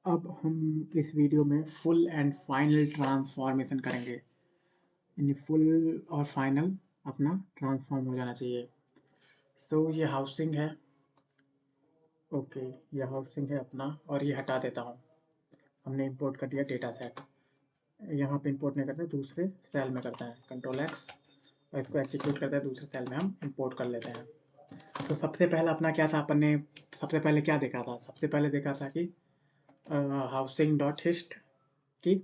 अब हम इस वीडियो में फुल एंड फाइनल ट्रांसफॉर्मेशन करेंगे, यानी फुल और फाइनल अपना ट्रांसफॉर्म हो जाना चाहिए। सो ये हाउसिंग है, ओके, ये हाउसिंग है अपना, और ये हटा देता हूँ। हमने इंपोर्ट कर दिया डेटा सेट। यहाँ पे इंपोर्ट नहीं करते, दूसरे सेल में करते हैं, कंट्रोल एक्स, और इसको एग्जीक्यूट करते हैं, दूसरे सेल में हम इंपोर्ट कर लेते हैं। तो सबसे पहला अपना क्या था, अपन ने सबसे पहले क्या देखा था? सबसे पहले देखा था कि हाउसिंग डॉट हिस्ट की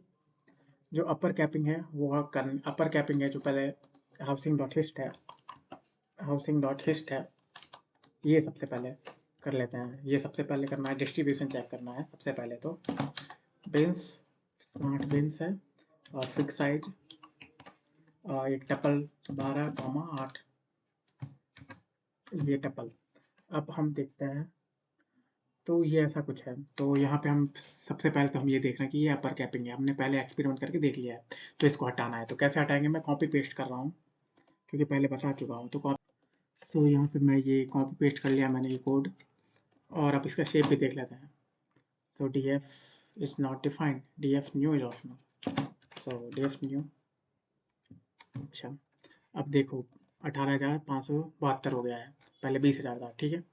जो अपर कैपिंग है वो अपर कैपिंग है जो पहले हाउसिंग डॉट हिस्ट है, हाउसिंग डॉट हिस्ट है, ये सबसे पहले कर लेते हैं। ये सबसे पहले करना है, डिस्ट्रीब्यूशन चेक करना है सबसे पहले। तो बिन्स 60 बिन्स है और फिक्स साइज एक टपल 12,8, ये टपल। अब हम देखते हैं, तो ये ऐसा कुछ है। तो यहाँ पे हम सबसे पहले तो हम ये देख रहे हैं कि ये अपर कैपिंग है, हमने पहले एक्सपेरिमेंट करके देख लिया है। तो इसको हटाना है, तो कैसे हटाएंगे? मैं कॉपी पेस्ट कर रहा हूँ क्योंकि पहले बता चुका हूँ। तो सो यहाँ पे मैं ये कॉपी पेस्ट कर लिया मैंने ये कोड, और अब इसका शेप भी देख लेते हैं। So D F is not defined, D F new is optional, so D F new. अच्छा, अब देखो 18,572 हो गया है, पहले 20,000 था, ठीक है।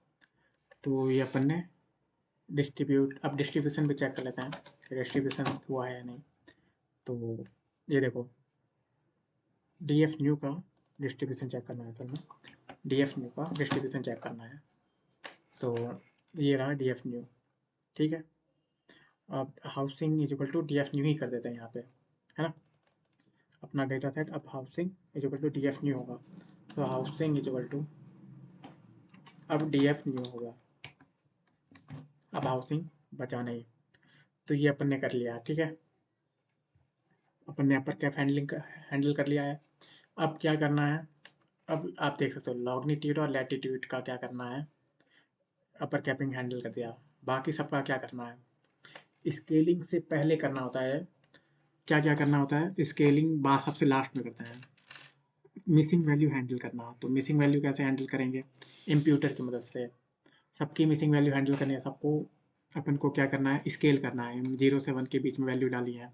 तो ये अपन ने अब डिस्ट्रीब्यूशन भी चेक कर लेते हैं कि डिस्ट्रीब्यूशन हुआ है या नहीं। तो ये देखो, डी एफ न्यू का डिस्ट्रीब्यूशन चेक करना है, फिर डी एफ न्यू का डिस्ट्रीब्यूशन चेक करना है। सो ये रहा डी एफ न्यू, ठीक है। अब housing is equal to D F new ही कर देते हैं यहाँ पे, है ना। अपना डेटा सेट अब housing is equal to D F new होगा। तो हाउसिंग इज इक्वल टू अब डी एफ न्यू होगा, अब हाउसिंग बचा नहीं। तो ये अपन ने कर लिया, ठीक है। अपन ने अपर कैप हैंडल कर लिया है। अब क्या करना है? अब आप देख सकते हो लॉन्गिट्यूड और लैटिट्यूड का क्या करना है, अपर कैपिंग हैंडल कर दिया। बाकी सबका क्या करना है? स्केलिंग से पहले करना होता है, क्या क्या करना होता है? स्केलिंग बात सबसे लास्ट में करते हैं। मिसिंग वैल्यू हैंडल करना, तो मिसिंग वैल्यू कैसे हैंडल करेंगे? इम्प्यूटर की मदद से सबकी मिसिंग वैल्यू हैंडल करनी है। सबको अपन को क्या करना है? स्केल करना है। 0 से 1 के बीच में वैल्यू डाली है,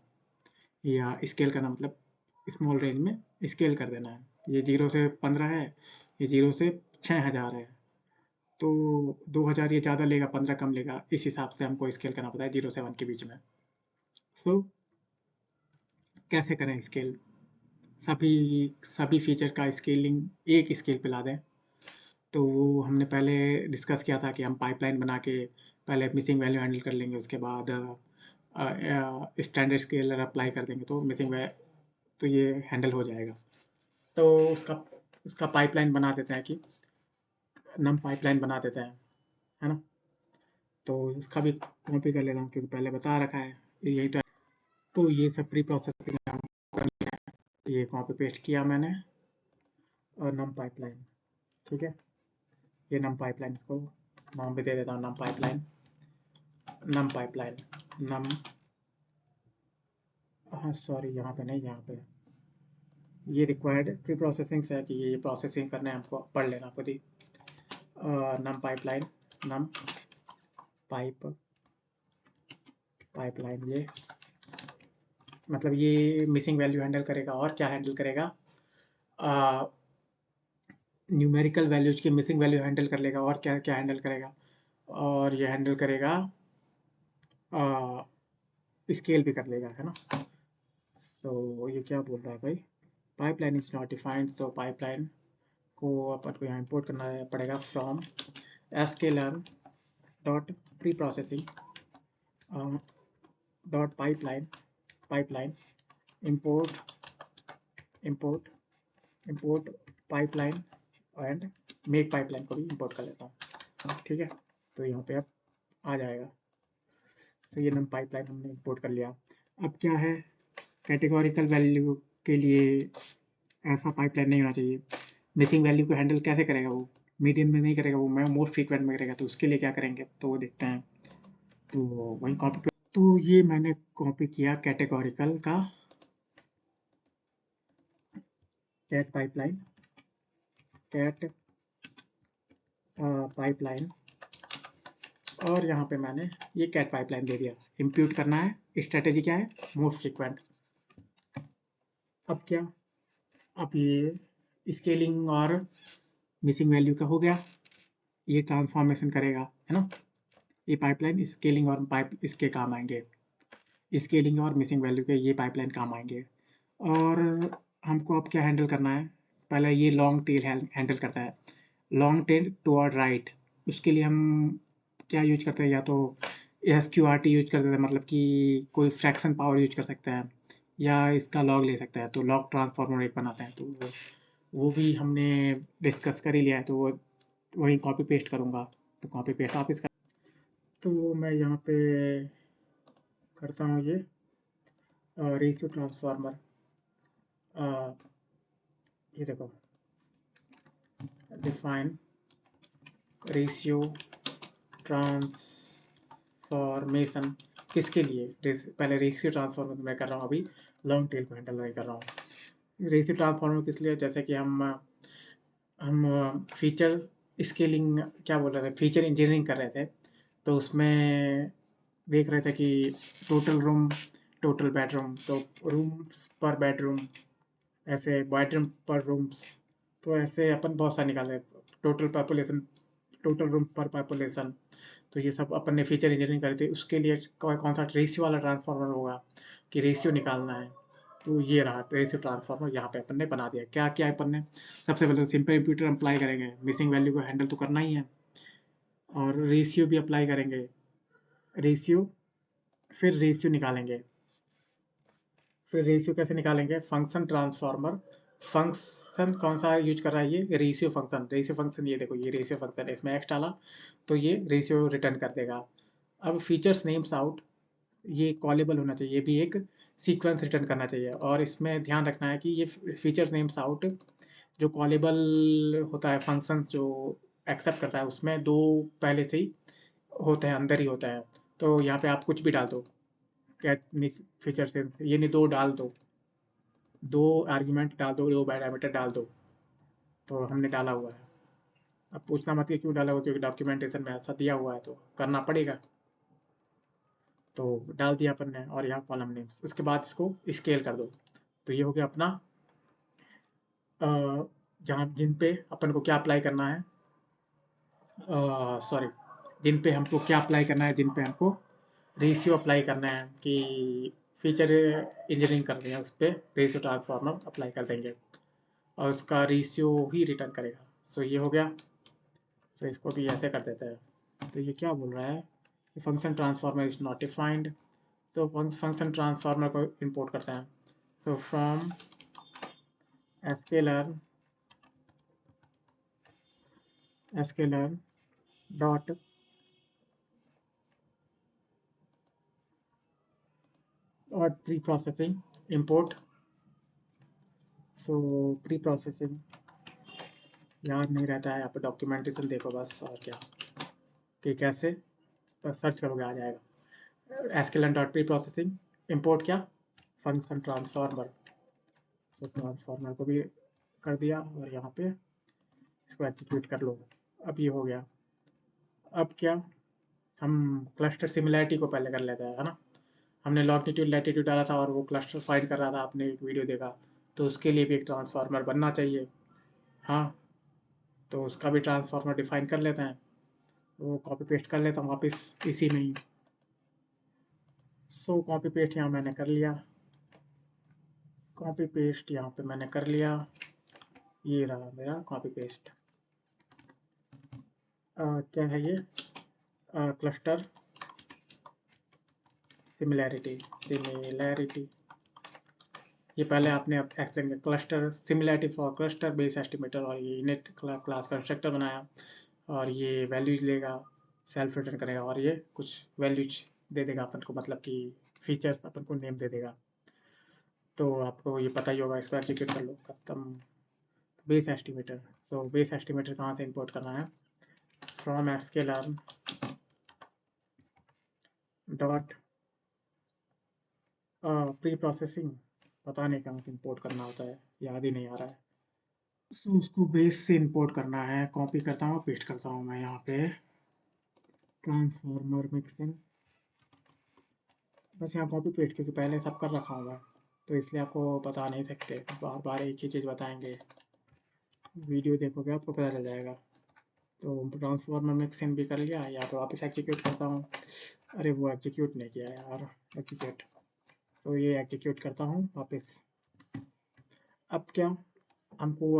या स्केल करना मतलब स्मॉल रेंज में स्केल कर देना है। ये 0 से 15 है, ये 0 से 6,000 है, तो 2,000 ये ज़्यादा लेगा, 15 कम लेगा, इस हिसाब से हमको स्केल करना पड़ता है 0 से 1 के बीच में। सो कैसे करें स्केल? सभी सभी फीचर का स्केलिंग एक स्केल पे ला दें। तो वो हमने पहले डिस्कस किया था कि हम पाइपलाइन बना के पहले मिसिंग वैल्यू हैंडल कर लेंगे, उसके बाद स्टैंडर्ड स्केलर अप्लाई कर देंगे, तो तो ये हैंडल हो जाएगा। तो उसका उसका पाइपलाइन बना देते हैं कि नम पाइपलाइन बना देते हैं, है ना। तो उसका भी कॉपी कर लेता हूँ क्योंकि पहले बता रखा है, यही तो है। तो ये सब प्री प्रोसेसिंग ये कॉपी पेस्ट किया मैंने, और नम पाइपलाइन, ठीक है। ये नम पाइपलाइन, इसको नाम भी दे देता हूँ, नम पाइपलाइन, नम पाइपलाइन, नम, हाँ सॉरी, यहाँ पे नहीं, यहाँ पे ये रिक्वायर्ड प्री प्रोसेसिंग है कि ये प्रोसेसिंग करने हमको पढ़ लेना खुद ही। नम पाइपलाइन, नम पाइपलाइन, ये मतलब ये मिसिंग वैल्यू हैंडल करेगा, और क्या हैंडल करेगा? न्यूमेरिकल वैल्यूज की मिसिंग वैल्यू हैंडल कर लेगा, और क्या क्या हैंडल करेगा? और ये हैंडल करेगा, स्केल भी कर लेगा, है ना। सो ये क्या बोल रहा है भाई? पाइपलाइन इज नॉट डिफाइंड, तो पाइपलाइन को अपन को यहाँ इंपोर्ट करना पड़ेगा from sklearn dot pre processing dot pipeline import import import pipeline, and make pipeline को भी इंपोर्ट कर लेता हूँ, ठीक है। तो यहाँ पे अब आ जाएगा। तो ये नम पाइपलाइन हमने इंपोर्ट कर लिया। अब क्या है, कैटेगोरिकल वैल्यू के लिए ऐसा पाइपलाइन नहीं होना चाहिए। मिसिंग वैल्यू को हैंडल कैसे करेगा वो? मीडियन में नहीं करेगा वो, मैं मोस्ट फ्रीक्वेंट में करेगा। तो उसके लिए क्या करेंगे, तो वो देखते हैं। तो वही कॉपी, तो ये मैंने कॉपी किया कैटेगोरिकल का, कैट पाइपलाइन, कैट पाइपलाइन और यहाँ पे मैंने ये कैट पाइपलाइन दे दिया। इम्प्यूट करना है, स्ट्रेटेजी क्या है, मोस्ट फ्रीक्वेंट। अब क्या, अब ये स्केलिंग और मिसिंग वैल्यू का हो गया, ये ट्रांसफॉर्मेशन करेगा, है ना। ये पाइपलाइन स्केलिंग और पाइप इसके काम आएंगे, स्केलिंग और मिसिंग वैल्यू के ये पाइपलाइन काम आएंगे। और हमको अब क्या हैंडल करना है, पहले ये लॉन्ग टेल हैंडल करता है, लॉन्ग टेल टुवर्ड राइट। उसके लिए हम क्या यूज करते हैं, या तो S Q R T use करते हैं, मतलब कि कोई फ्रैक्शन पावर यूज कर सकते हैं, या इसका लॉग ले सकते हैं। तो लॉग ट्रांसफॉर्मर एक बनाते हैं, तो वो भी हमने डिस्कस कर ही लिया है, तो वो वही कॉपी पेस्ट करूँगा। तो कॉपी पेस्ट आप इसका, तो मैं यहाँ पे करता हूँ ये रेशियो ट्रांसफार्मर। ये देखो, डिफाइन रेशियो ट्रांसफॉर्मेशन किसके लिए, पहले रेशियो ट्रांसफॉर्मर मैं कर रहा हूँ, अभी लॉन्ग टेल को हैंडल नहीं कर रहा हूँ। रेशियो ट्रांसफॉर्मर किस लिए, जैसे कि हम फीचर स्केलिंग क्या बोल रहे थे, फीचर इंजीनियरिंग कर रहे थे, तो उसमें देख रहे थे कि टोटल रूम, टोटल बेडरूम, तो रूम्स पर बेडरूम, ऐसे बेडरूम पर रूम्स, तो ऐसे अपन बहुत सारे निकाले, टोटल पॉपुलेशन, टोटल रूम पर पॉपुलेशन। तो ये सब अपन ने फीचर इंजीनियरिंग करी थी, उसके लिए कौन सा रेशियो वाला ट्रांसफार्मर होगा, कि रेशियो निकालना है। तो ये रहा रेशियो ट्रांसफार्मर, यहाँ पे अपन ने बना दिया। क्या क्या अपन ने, सबसे पहले तो सिंपल इंप्यूटर अप्लाई करेंगे, मिसिंग वैल्यू को हैंडल तो करना ही है, और रेशियो भी अप्लाई करेंगे, रेशियो, फिर रेशियो निकालेंगे। फिर रेशियो कैसे निकालेंगे, फंक्शन ट्रांसफार्मर, फंक्शन कौन सा यूज कर रहा है, ये रेशियो फंक्शन, रेशियो फंक्शन, ये देखो ये रेशियो फंक्शन है, इसमें एक्स डाला तो ये रेशियो रिटर्न कर देगा। अब फीचर्स नेम्स आउट, ये कॉलेबल होना चाहिए, ये भी एक सीक्वेंस रिटर्न करना चाहिए, और इसमें ध्यान रखना है कि ये फीचर्स नेम्स आउट जो कॉलेबल होता है, फंक्शन जो एक्सेप्ट करता है, उसमें दो पहले से ही होते हैं, अंदर ही होता है। तो यहाँ पे आप कुछ भी डाल दो, कैट फीचर से ये नहीं, दो डाल दो, दो आर्ग्यूमेंट डाल दो, दो पैरामीटर डाल दो। तो हमने डाला हुआ है। अब पूछना मत कि क्यों डाला हुआ, क्योंकि डॉक्यूमेंटेशन में ऐसा दिया हुआ है तो करना पड़ेगा। तो डाल दिया अपन ने, और यहाँ कॉलम नेम, उसके बाद इसको स्केल कर दो। तो ये हो गया अपना जहाँ जिन पे अपन को क्या अप्लाई करना है, सॉरी, जिन पे हमको क्या अप्लाई करना है, जिन पे हमको रेशियो अप्लाई करना है, कि फीचर इंजीनियरिंग कर रहे हैं, उस पर रेशियो ट्रांसफार्मर अप्लाई कर देंगे, और उसका रेशियो ही रिटर्न करेगा। सो ये हो गया। सो इसको भी ऐसे कर देते हैं। तो ये क्या बोल रहा है, function transformer is not defined. तो फंक्शन ट्रांसफार्मर को इंपोर्ट करते हैं। सो फ्रॉम एस्केलर डॉट और प्री प्रोसेसिंग इम्पोर्ट। सो प्री प्रोसेसिंग याद नहीं रहता है, आप डॉक्यूमेंटेशन देखो बस, और क्या, कि कैसे, बस सर्च करोगे आ जाएगा। Sklearn dot pre processing import क्या, फंक्शन ट्रांसफार्मर। तो ट्रांसफार्मर को भी कर दिया, और यहाँ पे इसको एग्जीक्यूट कर लो। अब ये हो गया। अब क्या, हम क्लस्टर सिमिलैरिटी को पहले कर लेते हैं, है ना। हमने लॉन्गिट्यूड लैटिट्यूड डाला था, और वो क्लस्टर फाइंड कर रहा था, आपने एक वीडियो देखा, तो उसके लिए भी एक ट्रांसफार्मर बनना चाहिए। हाँ, तो उसका भी ट्रांसफार्मर डिफाइन कर लेते हैं। वो कॉपी पेस्ट कर लेता हूँ वापस इसी में ही। सो कॉपी पेस्ट यहाँ मैंने कर लिया, कॉपी पेस्ट यहाँ पे मैंने कर लिया। ये रहा मेरा कॉपी पेस्ट। क्या है ये, क्लस्टर सिमिलैरिटी। ये पहले आपने एक्सप्लेन किया, cluster similarity for cluster base estimator, और ये इनिट क्लास कंस्ट्रक्टर बनाया, और ये वैल्यूज लेगा, सेल्फ रिटर्न करेगा, और ये कुछ वैल्यूज दे देगा अपन को, मतलब कि फीचर्स अपन को नेम दे देगा। तो आपको ये पता ही होगा, इसको एग्जीक्यूट कर लो, खत्म। Base estimator, so base estimator कहाँ से इंपोर्ट करना है, फ्रॉम एस्केलर डॉट प्री प्रोसेसिंग, पता नहीं कहाँ से इंपोर्ट करना होता है, याद ही नहीं आ रहा है। सो उसको बेस से इंपोर्ट करना है, कॉपी करता हूँ, पेस्ट करता हूँ मैं यहाँ पे ट्रांसफॉर्मर मिक्सिंग, बस यहाँ कॉपी पेस्ट क्योंकि पहले सब कर रखा हुआ है तो इसलिए आपको बता नहीं सकते, बार बार एक ही चीज़ बताएंगे। वीडियो देखोगे आपको पता चल जाएगा। तो ट्रांसफॉर्मर मिक्सिंग भी कर लिया, या तो वापस एग्जीक्यूट करता हूँ। अरे वो एग्जीक्यूट नहीं किया यार, एग्जीक्यूट, तो ये एग्जीक्यूट करता हूँ वापस। अब क्या हमको,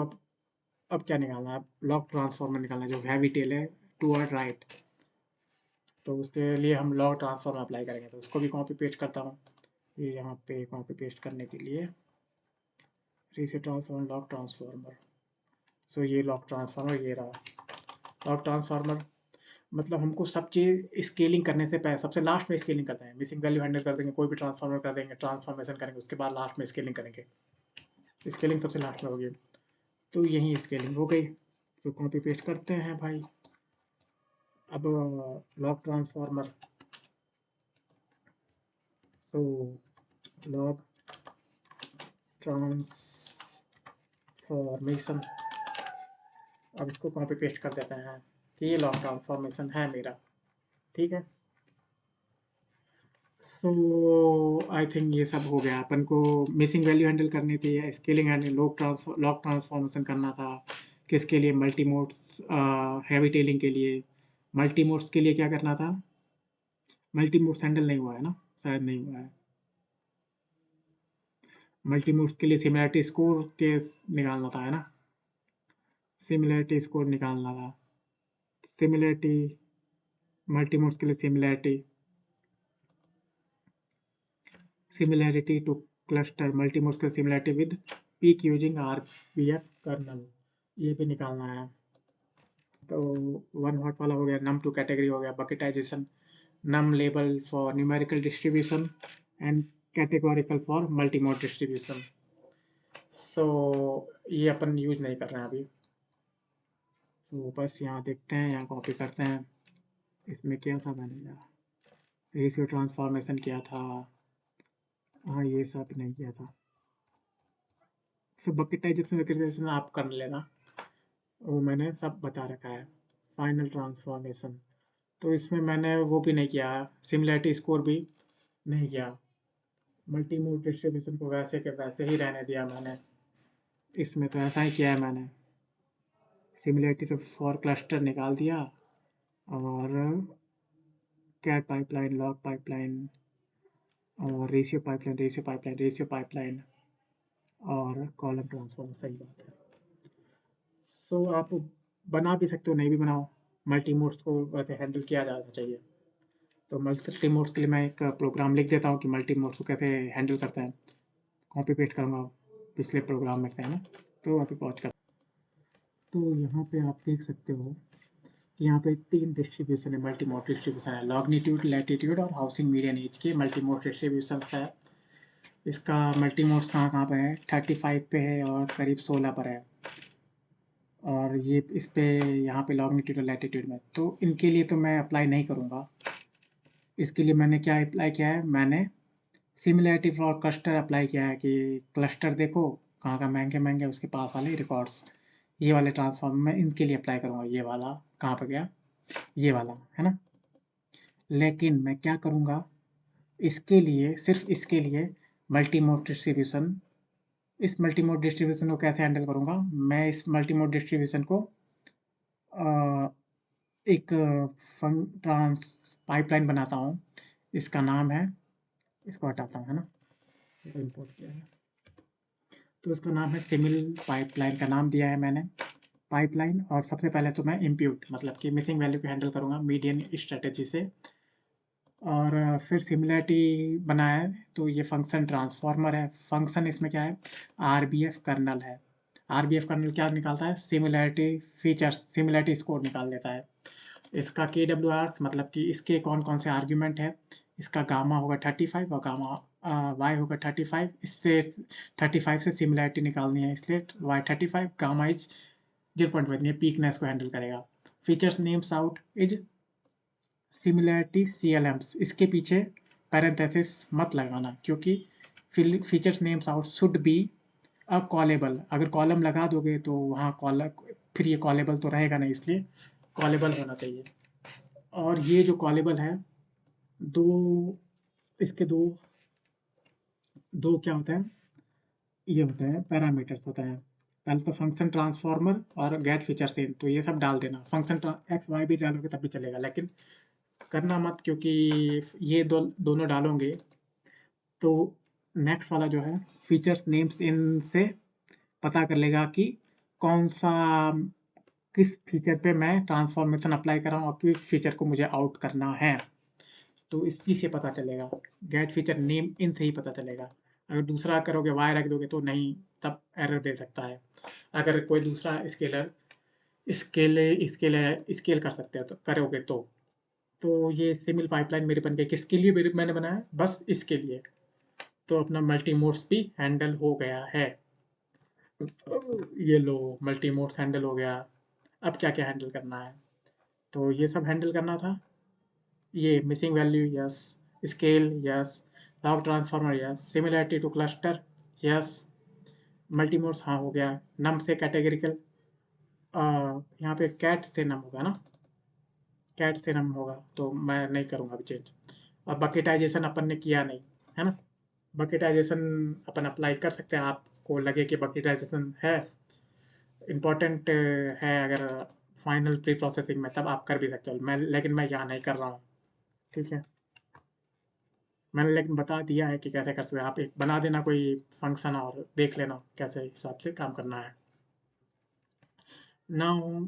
अब क्या निकालना है, अब लॉग ट्रांसफॉर्मर निकालना है जो हैवी टेल है टूवर्ड राइट। तो उसके लिए हम लॉग ट्रांसफॉर्मर अप्लाई करेंगे, तो उसको भी कॉपी पेस्ट करता हूँ। ये यहाँ पे कॉपी पेस्ट करने के लिए reset transformer log transformer, so ये लॉग ट्रांसफॉर्मर ये रहा। लॉग ट्रांसफॉर्मर मतलब हमको सब चीज़ स्केलिंग करने से पहले सबसे लास्ट में स्केलिंग करते हैं। मिसिंग वैल्यू हैंडल कर देंगे, कोई भी ट्रांसफॉर्मर कर देंगे, ट्रांसफॉर्मेशन करेंगे, उसके बाद लास्ट में स्केलिंग करेंगे। स्केलिंग सबसे लास्ट में होगी, तो यही स्केलिंग हो गई। तो कॉपी पेस्ट करते हैं भाई। अब log transformer, so log transformation, अब इसको कॉपी पेस्ट कर देते हैं कि ये लॉग ट्रांसफॉर्मेशन है मेरा, ठीक है। सो आई थिंक ये सब हो गया। अपन को मिसिंग वैल्यू हैंडल करनी थी, स्केलिंग हैंडल, लॉग ट्रांसफॉर्मेशन करना था। किसके लिए, मल्टी मोड्स, हैवी टेलिंग के लिए। मल्टी मोड्स के लिए क्या करना था, मल्टी मोड्स हैंडल नहीं हुआ है ना, शायद नहीं हुआ है। मल्टी मोड्स के लिए सिमिलैरिटी स्कोर के निकालना था, है ना, सिमिलैरिटी स्कोर निकालना था। सिमिलैरिटी, मल्टी मोड्स के लिए similarity to cluster, multi modes के similarity with peak using RBF kernel, ये भी निकालना है। तो वन हॉट वाला हो गया, नम टू कैटेगरी हो गया, bucketization, num label for numerical distribution and categorical for multimode distribution. So ये अपन यूज नहीं कर रहे हैं अभी, तो बस यहाँ देखते हैं, यहाँ कॉपी करते हैं। इसमें क्या था, मैंने यहाँ रेशियो ट्रांसफॉर्मेशन किया था, हाँ ये सब नहीं किया था। सब बकेटाइजेशन आप कर लेना, वो मैंने सब बता रखा है। फाइनल ट्रांसफॉर्मेशन, तो इसमें मैंने वो भी नहीं किया, सिमिलैरिटी स्कोर भी नहीं किया। मल्टी मोड डिस्ट्रीब्यूशन को वैसे के वैसे ही रहने दिया मैंने, इसमें तो ऐसा ही किया है मैंने। सिमिलैरिटी तो फॉर क्लस्टर निकाल दिया, और कैट पाइपलाइन, लॉग पाइपलाइन, और रेशियो पाइपलाइन और कॉलम ट्रांसफॉर्म, सही बात है। सो आप बना भी सकते हो, नहीं भी बनाओ, मल्टी मोड्स को वैसे हैंडल किया जाना चाहिए। तो मल्टी मोड्स के लिए मैं एक प्रोग्राम लिख देता हूँ कि मल्टी मोड्स को कैसे हैंडल करता है। कॉपी पेस्ट करूँगा पिछले प्रोग्राम में से, है ना, तो अभी पहुँच कर, तो यहाँ पे आप देख सकते हो कि यहाँ पे 3 डिस्ट्रीब्यूशन है, मल्टी मोड डिस्ट्रीब्यूशन है, लॉन्गिट्यूड, लैटिट्यूड और हाउसिंग मीडियन एज के मल्टी मोड डिस्ट्रीब्यूशन है। इसका मल्टी मोड्स कहाँ कहाँ पे है, 35 पे है और करीब 16 पर है, और ये इस पे यहाँ पे लॉन्गिट्यूड और लैटिट्यूड में, तो इनके लिए तो मैं अप्लाई नहीं करूँगा। इसके लिए मैंने क्या अप्लाई किया है, मैंने सिमिलैरिटी फॉर क्लस्टर अप्लाई किया है कि क्लस्टर देखो कहाँ का महंगे महंगे उसके पास वाले रिकॉर्ड्स, ये वाले ट्रांसफॉर्म में इनके लिए अप्लाई करूँगा। ये वाला कहाँ पर गया, ये वाला है ना। लेकिन मैं क्या करूँगा, इसके लिए, सिर्फ इसके लिए मल्टी मोड डिस्ट्रीब्यूशन, इस मल्टी मोड डिस्ट्रीब्यूशन को कैसे हैंडल करूँगा, मैं इस मल्टी मोड डिस्ट्रीब्यूशन को एक फंग ट्रांस पाइपलाइन बनाता हूँ। इसका नाम है, इसको हटाता हूँ, है ना, इसको इम्पोर्ट किया है, तो इसका नाम है सिमिल पाइपलाइन का नाम दिया है मैंने पाइपलाइन। और सबसे पहले तो मैं इम्प्यूट मतलब कि मिसिंग वैल्यू को हैंडल करूँगा मीडियन स्ट्रेटेजी से, और फिर सिमिलैरिटी बनाया है, तो ये फंक्शन ट्रांसफॉर्मर है। फंक्शन इसमें क्या है, आरबीएफ कर्नल है। आरबीएफ कर्नल क्या निकालता है, सिमिलैरिटी फीचर्स, सिमिलैरिटी स्कोर निकाल देता है। इसका के डब्ल्यू आर मतलब कि इसके कौन कौन से आर्ग्यूमेंट है, इसका गामा होगा 35 और गामा वाई होगा 35। इससे 35 से सिमिलैरिटी निकालनी है, इसलिए वाई 35, गामा इज 0.1, ये पीकनेस को हैंडल करेगा। Features names out is similarity CLMs, इसके पीछे पैरेंथेसिस मत लगाना क्योंकि features names out should be a callable, अगर कॉलम लगा दोगे तो वहाँ कॉलम, फिर ये कॉलेबल तो रहेगा नहीं, इसलिए कॉलेबल होना चाहिए। और ये जो कॉलेबल है, दो इसके दो क्या होता है, ये होता है पैरामीटर्स होता है। पहले तो फंक्शन ट्रांसफॉर्मर और गेट फीचर सेम, तो ये सब डाल देना। फंक्शन एक्स वाई भी डालोगे तब भी चलेगा, लेकिन करना मत, क्योंकि ये दोनों डालोगे तो नेक्स्ट वाला जो है फीचर्स नेम्स इन से पता कर लेगा कि कौन सा किस फीचर पे मैं ट्रांसफॉर्मेशन अप्लाई कर रहा हूँ और किस फीचर को मुझे आउट करना है। तो इसी से पता चलेगा, गेट फीचर नेम इन से ही पता चलेगा। अगर दूसरा करोगे वाई रख दोगे तो नहीं, तब एरर दे सकता है। अगर कोई दूसरा स्केलर स्केल कर सकते हो तो करोगे तो ये सिमिल पाइपलाइन मेरी बन गई। किसके लिए मैंने बनाया, बस इसके लिए। तो अपना मल्टी मोड्स भी हैंडल हो गया है। ये लो, मल्टी मोड्स हैंडल हो गया। अब क्या क्या हैंडल करना है, तो ये सब हैंडल करना था। ये missing value yes, scale yes, log transformer yes, similarity to cluster yes, multi modes हाँ हो गया। नम से कैटेगरिकल, यहाँ पे कैट से नम होगा ना, कैट से नम होगा, तो मैं नहीं करूँगा अभी चेंज। और बकेटाइजेशन अपन ने किया नहीं, है ना। बकेटाइजेशन अपन अप्लाई कर सकते हैं, आपको लगे कि बकेटाइजेशन है इम्पोर्टेंट है अगर फाइनल प्री प्रोसेसिंग में, तब आप कर भी सकते हो। लेकिन मैं यहाँ नहीं कर रहा हूँ, ठीक है। मैंने लेकिन बता दिया है कि कैसे कर सकते हैं। आप एक बना देना कोई फंक्शन और देख लेना कैसे हिसाब से काम करना है। नाउ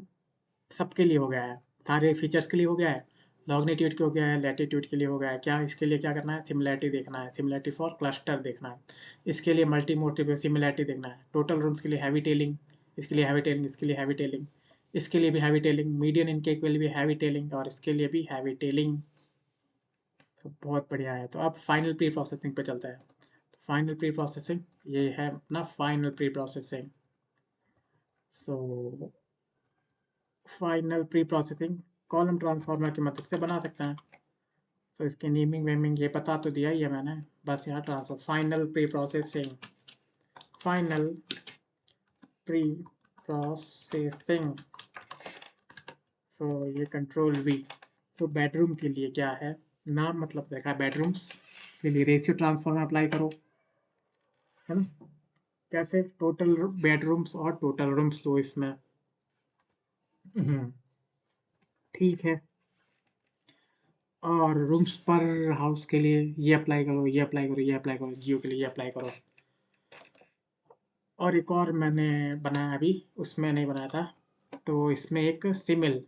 सबके लिए हो गया है, सारे फीचर्स के लिए हो गया है। लॉन्गिट्यूड के हो गया है, लैटिट्यूड के लिए हो गया है। क्या इसके लिए क्या करना है, सिमिलैरिटी देखना है, सिमिलैरिटी फॉर क्लस्टर देखना है। इसके लिए मल्टी मोटिव सिमिलैरिटी देखना है। टोटल रूम्स के लिए हैवी टेलिंग, इसके लिए हैवी टेलिंग, इसके लिए हैवी टेलिंग, इसके लिए भी हैवी टेलिंग, मीडियन इनके के लिए भी हैवी टेलिंग, और इसके लिए भी हैवी टेलिंग। तो बहुत बढ़िया है। तो अब फाइनल प्री प्रोसेसिंग पे चलता है। फाइनल प्री प्रोसेसिंग ये है अपना final pre processing. So final pre processing column transformer की मदद से बना सकते हैं। सो इसकी नेमिंग वेमिंग ये बता तो दिया ही है मैंने, बस यहाँ transfer final pre processing, final pre processing. So ये कंट्रोल वी। सो बेडरूम के लिए क्या है, नाम मतलब देखा है बेडरूम्स के लिए रेशियो ट्रांसफॉर्मर अप्लाई करो, है ना। कैसे, टोटल बेडरूम्स और टोटल रूम्स तो इसमें ठीक है। और रूम्स पर हाउस के लिए ये अप्लाई करो, ये अप्लाई करो, ये अप्लाई करो, जियो के लिए ये अप्लाई करो। और एक और मैंने बनाया अभी, उसमें नहीं बनाया था, तो इसमें एक सिमिल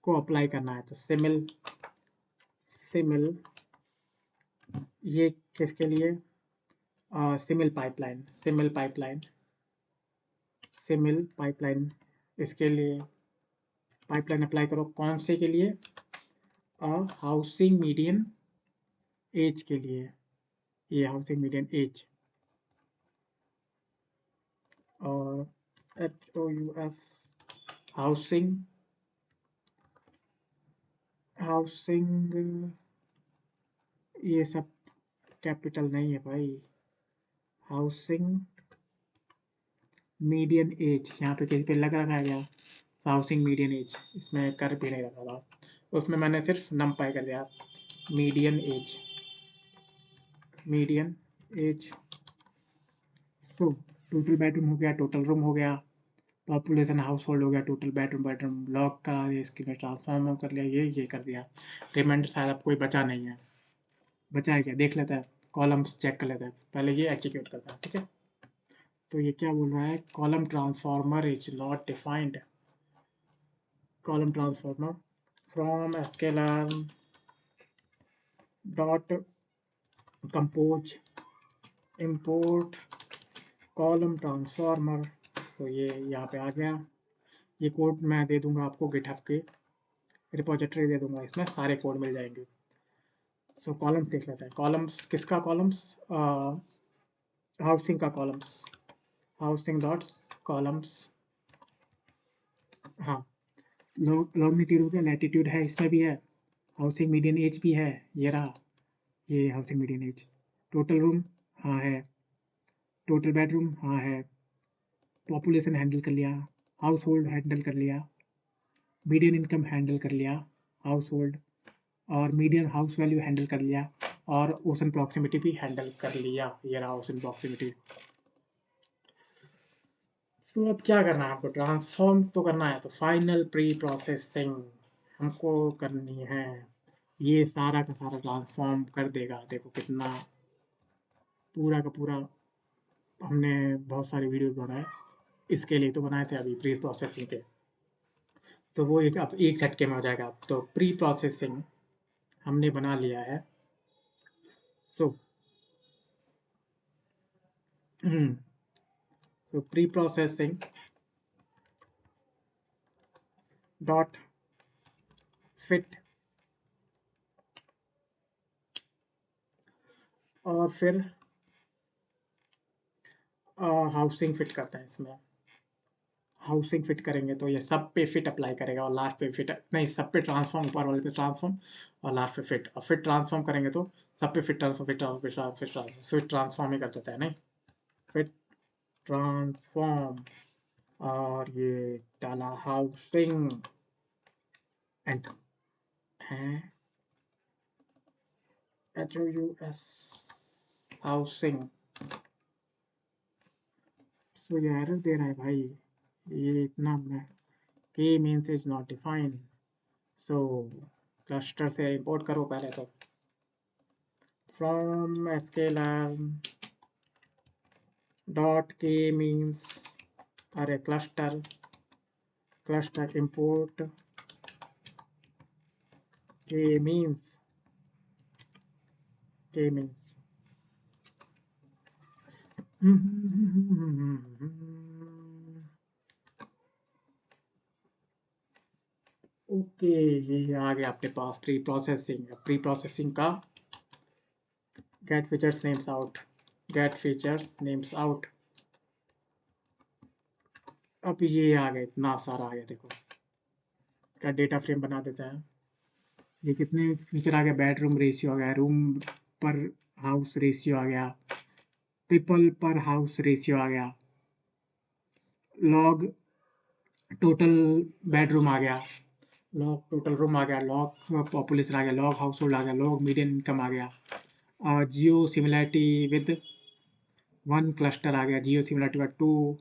को अप्लाई करना है। तो सिमिल सिमिल ये किसके लिए, simile pipeline, simile pipeline, simile pipeline, इसके लिए पाइपलाइन अप्लाई करो। कौन से के लिए, हाउसिंग मीडियन एज के लिए। ये हाउसिंग मीडियन एज, और HOUS हाउसिंग, हाउसिंग, ये सब कैपिटल नहीं है भाई। हाउसिंग मीडियन एज यहाँ पे कहीं पे लग रखा है क्या, हाउसिंग मीडियन एज इसमें कर भी नहीं रखा था, उसमें मैंने सिर्फ नंपाई कर दिया। Median age, median age. So total bedroom हो गया, टोटल रूम हो गया, पॉपुलेशन हाउस होल्ड हो गया, टोटल बेडरूम, बेडरूम लॉक करा दिया, इसके में ट्रांसफॉर्म कर लिया, ये कर दिया। रिमाइंडर शायद अब कोई बचा नहीं है, बचा है क्या देख लेता है, कॉलम्स चेक कर लेता है, पहले ये एग्जीक्यूट करता है, ठीक है। तो ये क्या बोल रहा है, column transformer is not defined, column transformer from sklearn dot compose import column transformer. So ये यहाँ पे आ गया। ये कोड मैं दे दूंगा आपको, गिटहब के रिपोजिटरी दे दूंगा, इसमें सारे कोड मिल जाएंगे। सो कॉलम्स देख लेते हैं, कॉलम्स किसका, कॉलम्स हाउसिंग का कॉलम्स, हाउसिंग डॉट कॉलम्स। हाँ, लॉन्गिट्यूड हो गया, लैटिट्यूड है इसमें भी है, हाउसिंग मीडियन एज भी है, ये रहा, ये housing median age. Total room हाँ है, टोटल बेडरूम हाँ है, पॉपुलेशन हैंडल कर लिया, हाउस होल्ड हैंडल कर लिया, मीडियन इनकम हैंडल कर लिया, हाउस होल्ड और मीडियन हाउस वैल्यू हैंडल कर लिया और ओशन प्रॉक्सिमिटी भी हैंडल कर लिया। ये रहा ओशन प्रॉक्सिमिटी। तो अब क्या करना है आपको, ट्रांसफॉर्म तो करना है, तो फाइनल प्री प्रोसेसिंग हमको करनी है। ये सारा का सारा ट्रांसफॉर्म कर देगा। देखो कितना पूरा का पूरा हमने बहुत सारे वीडियोस बनाए, इसके लिए तो बनाए थे अभी प्री प्रोसेसिंग के, तो वो एक अब एक झटके में हो जाएगा। तो प्री प्रोसेसिंग हमने बना लिया है। So so pre processing dot fit, और फिर हाउसिंग फिट करते हैं इसमें। हाउसिंग फिट करेंगे तो ये सब पे फिट अप्लाई करेगा और लास्ट पे फिट नहीं, सब पे ट्रांसफॉर्म, ऊपर वाले पे ट्रांसफॉर्म और लास्ट पे फिट, और फिर ट्रांसफॉर्म करेंगे तो सब पे fit transform fit transform fit transform fit transform ही कर देता है नहीं, फिट ट्रांसफॉर्म। और ये डाला हाउसिंग एंड है HOUS हाउसिंग। सो ये एरर दे रहा है भाई, ये इतना मैं के means is not defined. So cluster से इंपोर्ट करो पहले तो, from scalar dot k means अरे cluster import k means okay ये आ गया अपने पास प्री प्रोसेसिंग। प्री प्रोसेसिंग का get features names out, get features names out. अब ये आ गया, इतना सारा आ गया देखो, क्या डेटा फ्रेम बना देता है। ये कितने फीचर आ गया, बेडरूम रेशियो आ गया, रूम पर हाउस रेशियो आ गया, पीपल पर हाउस रेशियो आ गया, लॉग टोटल बेडरूम आ गया, लॉग टोटल रूम आ गया, लॉग पॉपुलेशन आ गया, लॉग हाउस होल्ड आ गया, लॉग मीडियन इनकम आ गया, और geo similarity with one cluster आ गया, geo similarity with two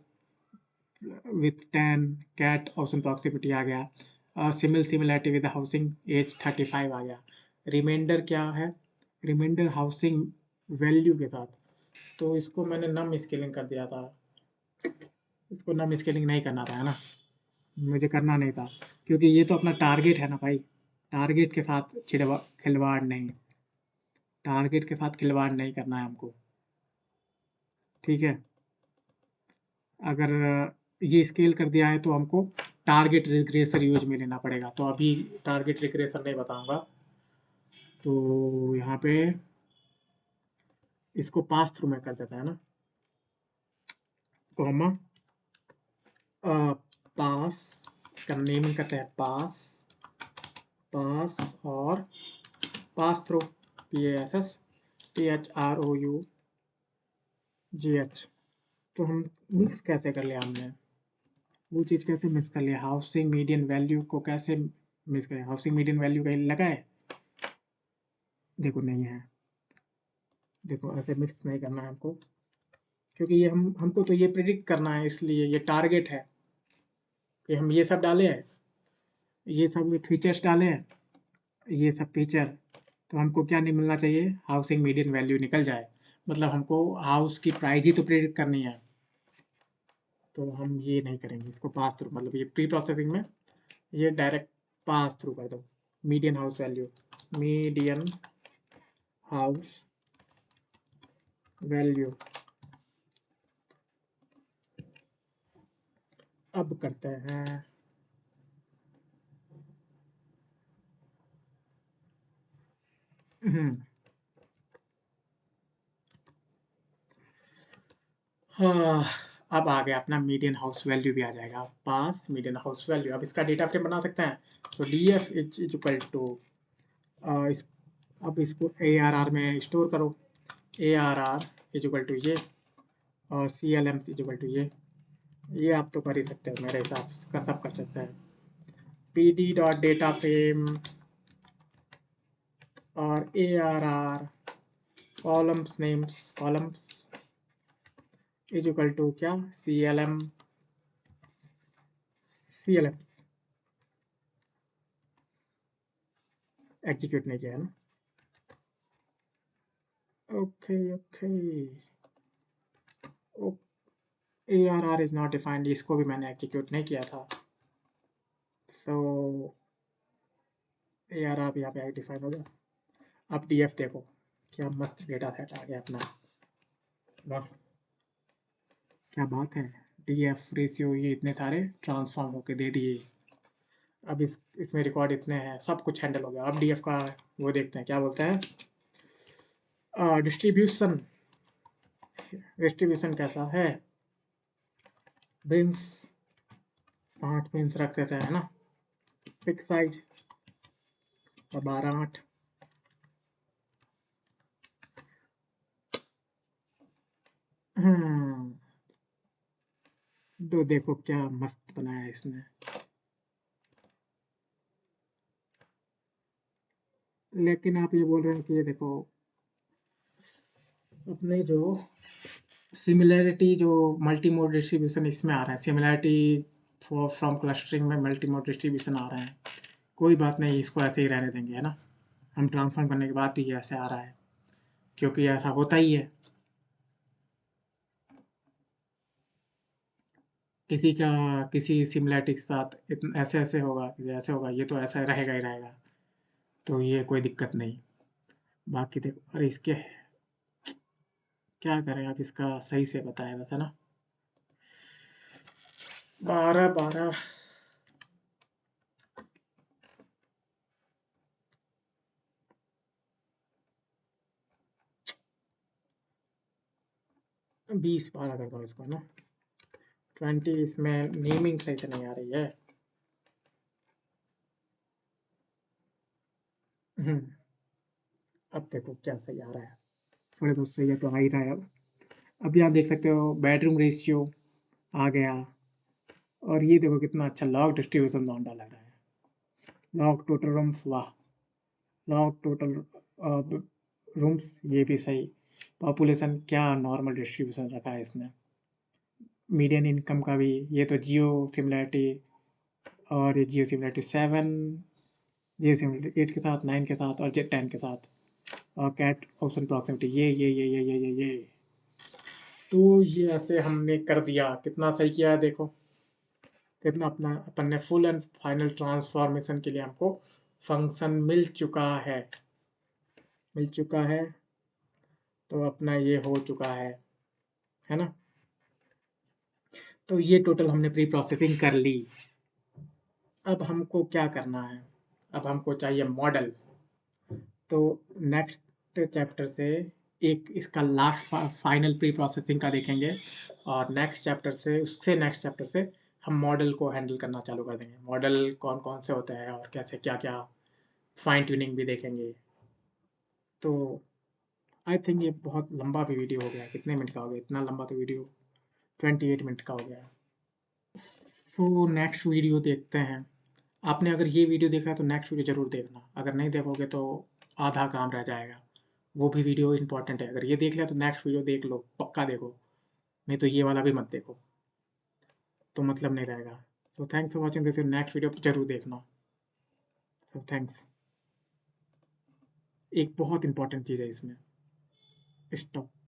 with 10 cat housing proximity आ गया, सिमिलैरिटी विद हाउसिंग एज 35 आ गया। रिमाइंडर क्या है, रिमाइंडर हाउसिंग वैल्यू के साथ, तो इसको मैंने नम स्केलिंग कर दिया था, इसको नम स्केलिंग नहीं करना था है ना, मुझे करना नहीं था, क्योंकि ये तो अपना टारगेट है ना भाई, टारगेट के साथ खिलवाड़ नहीं, टारगेट के साथ खिलवाड़ नहीं करना है हमको, ठीक है। अगर ये स्केल कर दिया है तो हमको टारगेट रिग्रेसर यूज में लेना पड़ेगा, तो अभी टारगेट रिग्रेसर नहीं बताऊंगा। तो यहाँ पे इसको पास थ्रू में कर देता है ना, कॉमा पास का नेम करते हैं पास, पास और पास थ्रू PASSTHROUGH। तो हम मिक्स कैसे कर लिया हमने, वो चीज़ कैसे मिक्स कर लिया, हाउसिंग मीडियन वैल्यू को कैसे मिक्स करें, हाउसिंग मीडियन वैल्यू कहीं लगा है, देखो नहीं है, देखो ऐसे मिक्स नहीं करना है हमको, क्योंकि ये हमको तो ये प्रिडिक्ट करना है, इसलिए ये टारगेट है कि हम ये सब डाले हैं, ये सब फीचर्स डाले हैं, ये सब फीचर, तो हमको क्या नहीं मिलना चाहिए, हाउसिंग मीडियन वैल्यू निकल जाए, मतलब हमको हाउस की प्राइस ही तो प्रिडिक्ट करनी है, तो हम ये नहीं करेंगे, इसको पास थ्रू, मतलब ये प्री प्रोसेसिंग में ये डायरेक्ट पास थ्रू कर दो, median house value, median house value. अब करते हैं हाँ, अब आ गया अपना मीडियन हाउस वैल्यू भी आ जाएगा पास, मीडियन हाउस वैल्यू। अब इसका डेटा फ्रेम बना सकते हैं, तो DF इज इक्वल टू इस, अब इसको ARR में स्टोर करो, ARR इज इक्वल टू ये, और CLM इज इक्वल टू ये आप तो कर ही सकते हो, मेरे हिसाब का सब कर सकते हैं। PD डॉट डेटा फ्रेम और ARR columns is equal to क्या CLM एग्जीक्यूट नहीं किया है ना। Okay okay ARR is not defined, इसको भी मैंने एग्जीक्यूट नहीं किया था। तो ARR यहाँ पे डिफाइन हो गया। अब DF देखो क्या मस्त डेटा सेट आ गया अपना। वाह क्या बात है। DF रेशियो ये इतने सारे ट्रांसफॉर्म होके दे दिए। अब इसमें रिकॉर्ड इतने हैं, सब कुछ हैंडल हो गया। अब DF का वो देखते हैं क्या बोलते हैं। डिस्ट्रीब्यूशन डिस्ट्रीब्यूशन कैसा है। बिन्स 60 बिन्स रख देते हैं ना। Fix size 12 8। हम्म तो देखो क्या मस्त बनाया है इसने। लेकिन आप ये बोल रहे हैं कि ये देखो अपने जो सिमिलैरिटी जो मल्टी मोड डिस्ट्रीब्यूशन इसमें आ रहा है, सिमिलैरिटी फ्रॉम क्लस्टरिंग में मल्टी मोड डिस्ट्रीब्यूशन आ रहा है। कोई बात नहीं, इसको ऐसे ही रहने देंगे है ना। हम ट्रांसफॉर्म करने के बाद भी ये ऐसे आ रहा है क्योंकि ऐसा होता ही है। किसी का किसी सिमिलैरिटी के साथ ऐसे ऐसे होगा, किसी ऐसे होगा, ये तो ऐसा रहेगा ही रहेगा। तो ये कोई दिक्कत नहीं। बाकी देखो, और इसके क्या करें, आप इसका सही से बताया वैसे ना। 12 12 20 12 करता हूँ इसको ना। 20 इसमें नेमिंग सही से नहीं आ रही है। हम्म अब देखो क्या सही आ रहा है। थोड़े बहुत सही है तो आ ही रहा है अब यहाँ देख सकते हो बेडरूम रेशियो आ गया। और ये देखो कितना अच्छा लॉग डिस्ट्रीब्यूशन लौंडा लग रहा है। लॉग टोटल रूम्स, वाह। लॉग टोटल रूम्स ये भी सही। पॉपुलेशन क्या नॉर्मल डिस्ट्रीब्यूशन रखा है इसने। मीडियन इनकम का भी ये तो जियो सिमिलैरिटी। और ये जियो सिमिलैरिटी 7, जियो सिमिलैरिटी 8 के साथ, 9 के साथ और जेड 10 के साथ। और कैट ऑप्शन प्रॉक्सिमिटी ये। तो ये ऐसे हमने कर दिया, कितना सही किया है देखो। कितना अपना अपन ने फुल एंड फाइनल ट्रांसफॉर्मेशन के लिए हमको फंक्शन मिल चुका है। तो अपना ये हो चुका है ना। तो ये टोटल हमने प्री प्रोसेसिंग कर ली। अब हमको क्या करना है। अब हमको चाहिए मॉडल। तो नेक्स्ट चैप्टर से एक इसका लास्ट फाइनल प्री प्रोसेसिंग का देखेंगे। और नेक्स्ट चैप्टर से हम मॉडल को हैंडल करना चालू कर देंगे। मॉडल कौन कौन से होते हैं और कैसे क्या क्या फाइन ट्यूनिंग भी देखेंगे। तो आई थिंक ये बहुत लंबा भी वीडियो हो गया। कितने मिनट का हो गया, इतना लंबा तो वीडियो 28 मिनट का हो गया। सो नेक्स्ट वीडियो देखते हैं। आपने अगर ये वीडियो देखा है तो नेक्स्ट वीडियो ज़रूर देखना। अगर नहीं देखोगे तो आधा काम रह जाएगा। वो भी वीडियो इंपॉर्टेंट है। अगर ये देख लिया तो नेक्स्ट वीडियो देख लो, पक्का देखो। नहीं तो ये वाला भी मत देखो, तो मतलब नहीं रहेगा। तो thanks for watching this. Next video जरूर देखना। तो थैंक्स। एक बहुत इंपॉर्टेंट चीज़ है इसमें, स्टॉप।